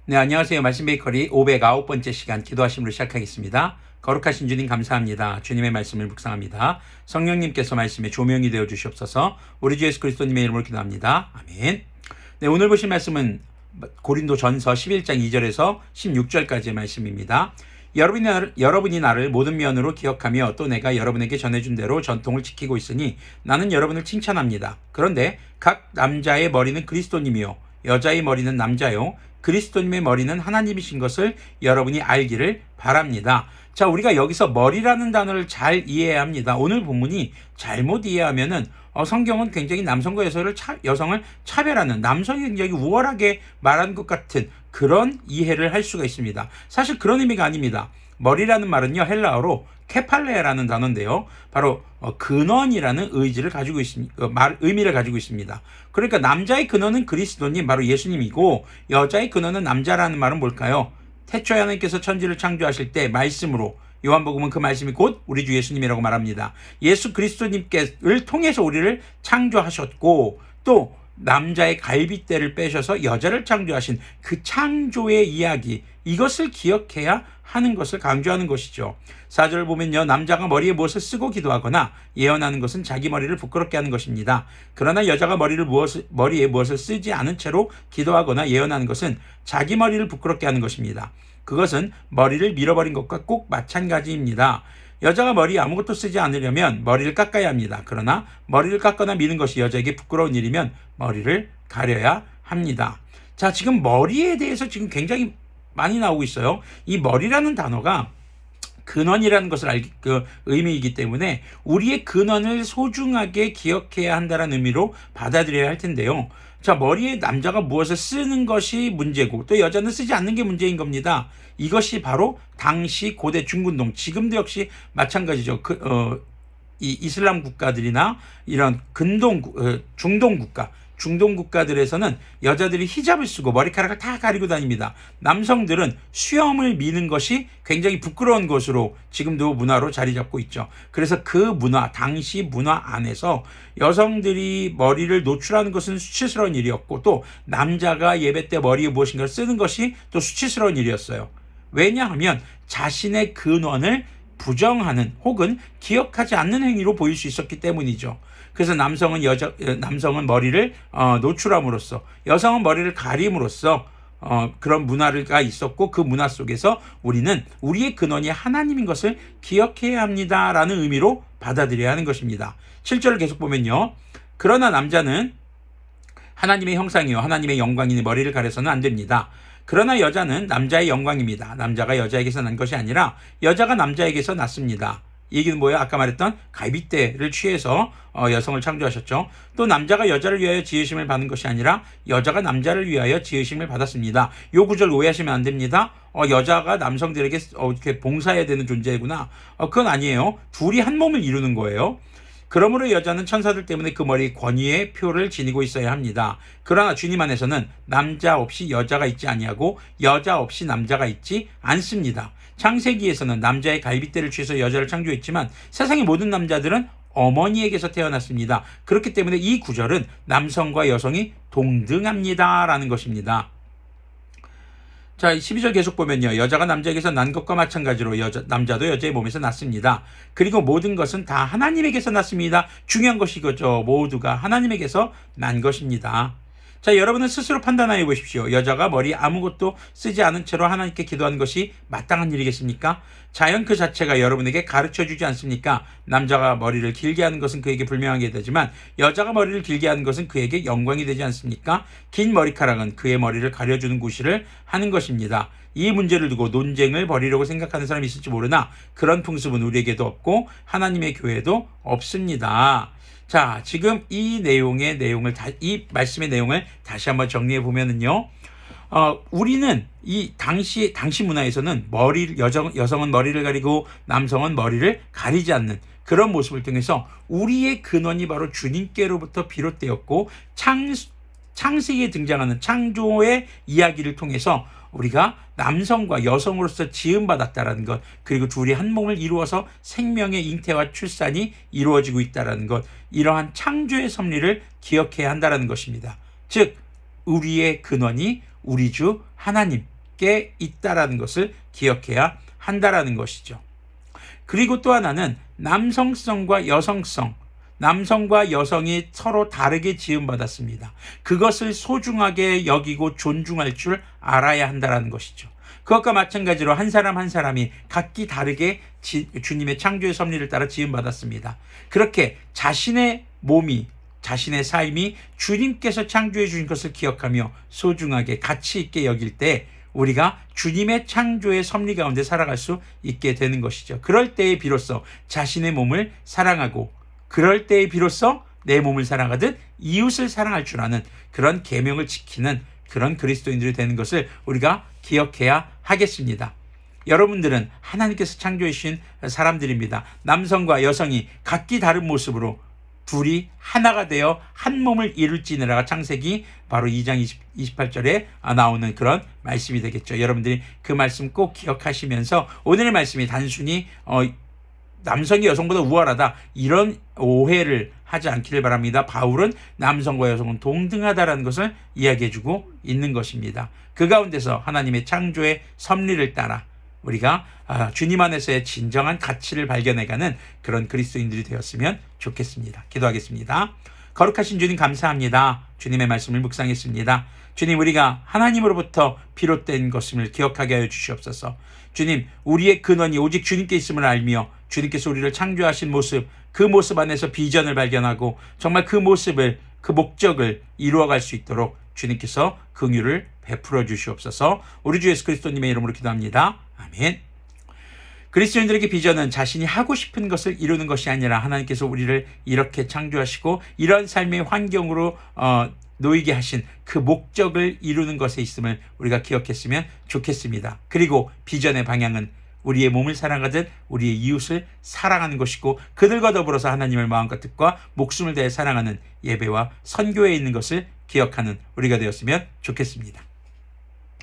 네, 안녕하세요. 말씀 베이커리 509번째 시간 기도하심으로 시작하겠습니다. 거룩하신 주님 감사합니다. 주님의 말씀을 묵상합니다. 성령님께서 말씀에 조명이 되어 주시옵소서. 우리 주 예수 그리스도님의 이름으로 기도합니다. 아멘. 네, 오늘 보실 말씀은 고린도전서 11장 2절에서 16절까지의 말씀입니다. 여러분이 나를 모든 면으로 기억하며 또 내가 여러분에게 전해준 대로 전통을 지키고 있으니 나는 여러분을 칭찬합니다. 그런데 각 남자의 머리는 그리스도님이요 여자의 머리는 남자요 그리스도님의 머리는 하나님이신 것을 여러분이 알기를 바랍니다. 자, 우리가 여기서 머리라는 단어를 잘 이해해야 합니다. 오늘 본문이 잘못 이해하면은 성경은 굉장히 남성과 여성을 차별하는, 남성이 굉장히 우월하게 말하는 것 같은 그런 이해를 할 수가 있습니다. 사실 그런 의미가 아닙니다. 머리라는 말은요, 헬라어로 케팔레라는 단어인데요, 바로 근원이라는 의미를 가지고 있습니다. 그러니까 남자의 근원은 그리스도님, 바로 예수님이고, 여자의 근원은 남자라는 말은 뭘까요? 태초에 하나님께서 천지를 창조하실 때 말씀으로, 요한복음은 그 말씀이 곧 우리 주 예수님이라고 말합니다. 예수 그리스도님께를 통해서 우리를 창조하셨고, 또 남자의 갈빗대를 빼셔서 여자를 창조하신 그 창조의 이야기, 이것을 기억해야 하는 것을 강조하는 것이죠. 4절을 보면요, 남자가 머리에 무엇을 쓰고 기도하거나 예언하는 것은 자기 머리를 부끄럽게 하는 것입니다. 그러나 여자가 머리에 무엇을 쓰지 않은 채로 기도하거나 예언하는 것은 자기 머리를 부끄럽게 하는 것입니다. 그것은 머리를 밀어버린 것과 꼭 마찬가지입니다. 여자가 머리에 아무것도 쓰지 않으려면 머리를 깎아야 합니다. 그러나 머리를 깎거나 미는 것이 여자에게 부끄러운 일이면 머리를 가려야 합니다. 자, 지금 머리에 대해서 지금 굉장히 많이 나오고 있어요. 이 머리라는 단어가 근원이라는 것을 의미이기 때문에 우리의 근원을 소중하게 기억해야 한다는 의미로 받아들여야 할 텐데요. 자, 머리에 남자가 무엇을 쓰는 것이 문제고 또 여자는 쓰지 않는 게 문제인 겁니다. 이것이 바로 당시 고대 중근동, 지금도 역시 마찬가지죠. 이 이슬람 국가들이나 이런 중동 국가들에서는 여자들이 히잡을 쓰고 머리카락을 다 가리고 다닙니다. 남성들은 수염을 미는 것이 굉장히 부끄러운 것으로 지금도 문화로 자리 잡고 있죠. 그래서 그 문화, 당시 문화 안에서 여성들이 머리를 노출하는 것은 수치스러운 일이었고, 또 남자가 예배 때 머리에 무엇인가를 쓰는 것이 또 수치스러운 일이었어요. 왜냐하면 자신의 근원을 부정하는 혹은 기억하지 않는 행위로 보일 수 있었기 때문이죠. 그래서 남성은 머리를 노출함으로써, 여성은 머리를 가림으로써 그런 문화가 있었고, 그 문화 속에서 우리는 우리의 근원이 하나님인 것을 기억해야 합니다라는 의미로 받아들여야 하는 것입니다. 7절을 계속 보면요, 그러나 남자는 하나님의 형상이요 하나님의 영광이니 머리를 가려서는 안 됩니다. 그러나 여자는 남자의 영광입니다. 남자가 여자에게서 난 것이 아니라 여자가 남자에게서 났습니다. 이 얘기는 뭐예요? 아까 말했던 갈빗대를 취해서 여성을 창조하셨죠. 또 남자가 여자를 위하여 지으심을 받는 것이 아니라 여자가 남자를 위하여 지으심을 받았습니다. 요 구절 오해하시면 안 됩니다. 여자가 남성들에게 이렇게 봉사해야 되는 존재구나. 그건 아니에요. 둘이 한 몸을 이루는 거예요. 그러므로 여자는 천사들 때문에 그 머리 권위의 표를 지니고 있어야 합니다. 그러나 주님 안에서는 남자 없이 여자가 있지 아니하고 여자 없이 남자가 있지 않습니다. 창세기에서는 남자의 갈빗대를 취해서 여자를 창조했지만 세상의 모든 남자들은 어머니에게서 태어났습니다. 그렇기 때문에 이 구절은 남성과 여성이 동등합니다라는 것입니다. 자, 12절 계속 보면요, 여자가 남자에게서 난 것과 마찬가지로 남자도 여자의 몸에서 났습니다. 그리고 모든 것은 다 하나님에게서 났습니다. 중요한 것이 이거죠. 모두가 하나님에게서 난 것입니다. 자, 여러분은 스스로 판단하여 보십시오. 여자가 머리에 아무것도 쓰지 않은 채로 하나님께 기도하는 것이 마땅한 일이겠습니까? 자연 그 자체가 여러분에게 가르쳐주지 않습니까? 남자가 머리를 길게 하는 것은 그에게 불명하게 되지만 여자가 머리를 길게 하는 것은 그에게 영광이 되지 않습니까? 긴 머리카락은 그의 머리를 가려주는 구실을 하는 것입니다. 이 문제를 두고 논쟁을 벌이려고 생각하는 사람이 있을지 모르나 그런 풍습은 우리에게도 없고 하나님의 교회도 없습니다. 자, 지금 이 말씀의 내용을 다시 한번 정리해 보면은요, 우리는 이 당시 문화에서는 여성은 머리를 가리고 남성은 머리를 가리지 않는 그런 모습을 통해서 우리의 근원이 바로 주님께로부터 비롯되었고, 창세기에 등장하는 창조의 이야기를 통해서 우리가 남성과 여성으로서 지음받았다라는 것, 그리고 둘이 한 몸을 이루어서 생명의 잉태와 출산이 이루어지고 있다라는 것, 이러한 창조의 섭리를 기억해야 한다는 것입니다. 즉 우리의 근원이 우리 주 하나님, 함께 있다라는 것을 기억해야 한다라는 것이죠. 그리고 또 하나는 남성성과 여성성, 남성과 여성이 서로 다르게 지음받았습니다. 그것을 소중하게 여기고 존중할 줄 알아야 한다는 것이죠. 그것과 마찬가지로 한 사람 한 사람이 각기 다르게 주님의 창조의 섭리를 따라 지음받았습니다. 그렇게 자신의 몸이, 자신의 삶이 주님께서 창조해 주신 것을 기억하며 소중하게 가치 있게 여길 때 우리가 주님의 창조의 섭리 가운데 살아갈 수 있게 되는 것이죠. 그럴 때에 비로소 자신의 몸을 사랑하고, 그럴 때에 비로소 내 몸을 사랑하듯 이웃을 사랑할 줄 아는 그런 계명을 지키는 그런 그리스도인들이 되는 것을 우리가 기억해야 하겠습니다. 여러분들은 하나님께서 창조해 주신 사람들입니다. 남성과 여성이 각기 다른 모습으로 둘이 하나가 되어 한 몸을 이룰지니라. 창세기 바로 2장 28절에 나오는 그런 말씀이 되겠죠. 여러분들이 그 말씀 꼭 기억하시면서 오늘의 말씀이 단순히 남성이 여성보다 우월하다 이런 오해를 하지 않기를 바랍니다. 바울은 남성과 여성은 동등하다라는 것을 이야기해주고 있는 것입니다. 그 가운데서 하나님의 창조의 섭리를 따라 우리가 주님 안에서의 진정한 가치를 발견해가는 그런 그리스도인들이 되었으면 좋겠습니다. 기도하겠습니다. 거룩하신 주님 감사합니다. 주님의 말씀을 묵상했습니다. 주님, 우리가 하나님으로부터 비롯된 것임을 기억하게 하여 주시옵소서. 주님, 우리의 근원이 오직 주님께 있음을 알며 주님께서 우리를 창조하신 모습, 그 모습 안에서 비전을 발견하고 정말 그 모습을, 그 목적을 이루어갈 수 있도록 주님께서 긍휼을 베풀어 주시옵소서. 우리 주 예수 그리스도님의 이름으로 기도합니다. 아멘. 그리스도인들에게 비전은 자신이 하고 싶은 것을 이루는 것이 아니라 하나님께서 우리를 이렇게 창조하시고 이런 삶의 환경으로 놓이게 하신 그 목적을 이루는 것에 있음을 우리가 기억했으면 좋겠습니다. 그리고 비전의 방향은 우리의 몸을 사랑하듯 우리의 이웃을 사랑하는 것이고 그들과 더불어서 하나님을 마음과 뜻과 목숨을 다해 사랑하는 예배와 선교에 있는 것을 기억하는 우리가 되었으면 좋겠습니다.